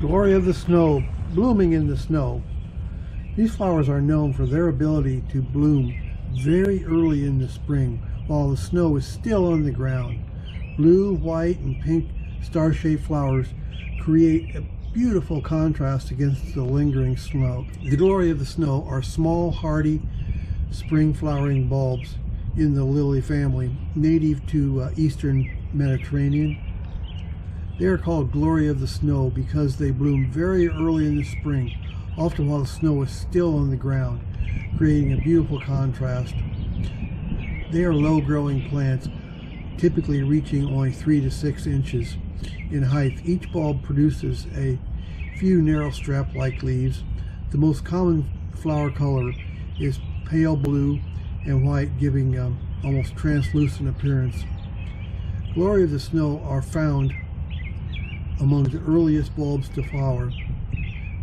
Glory of the snow, blooming in the snow. These flowers are known for their ability to bloom very early in the spring while the snow is still on the ground. Blue, white, and pink star-shaped flowers create a beautiful contrast against the lingering snow. The glory of the snow are small, hardy, spring flowering bulbs in the lily family, native to eastern Mediterranean. They are called glory of the snow because they bloom very early in the spring, often while the snow is still on the ground, creating a beautiful contrast. They are low-growing plants, typically reaching only 3 to 6 inches in height. Each bulb produces a few narrow strap-like leaves. The most common flower color is pale blue and white, giving almost translucent appearance. Glory of the snow are found among the earliest bulbs to flower,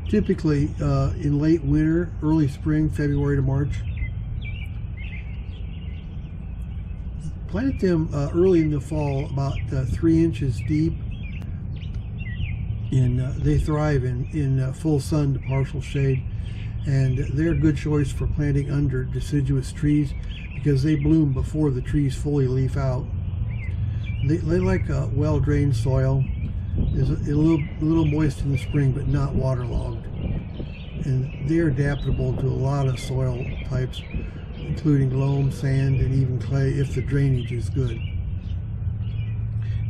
typically in late winter, early spring, February to March. Plant them early in the fall, about 3 inches deep, and they thrive in full sun to partial shade, and they're a good choice for planting under deciduous trees because they bloom before the trees fully leaf out. They like well-drained soil. Is a little moist in the spring, but not waterlogged, and they're adaptable to a lot of soil types, including loam, sand, and even clay if the drainage is good.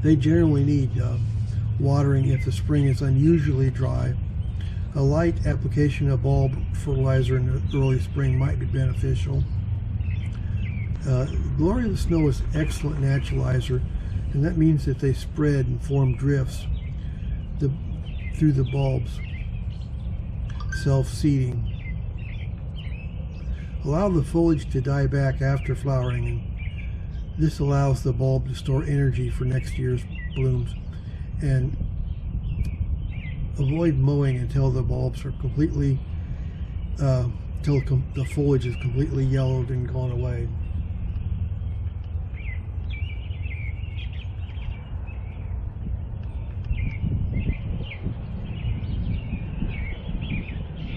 They generally need watering if the spring is unusually dry. A light application of bulb fertilizer in the early spring might be beneficial. Glory of the snow is an excellent naturalizer, and that means that they spread and form drifts through the bulbs, self-seeding. Allow the foliage to die back after flowering, and this allows the bulb to store energy for next year's blooms. And avoid mowing until the bulbs are completely, till the foliage is completely yellowed and gone away.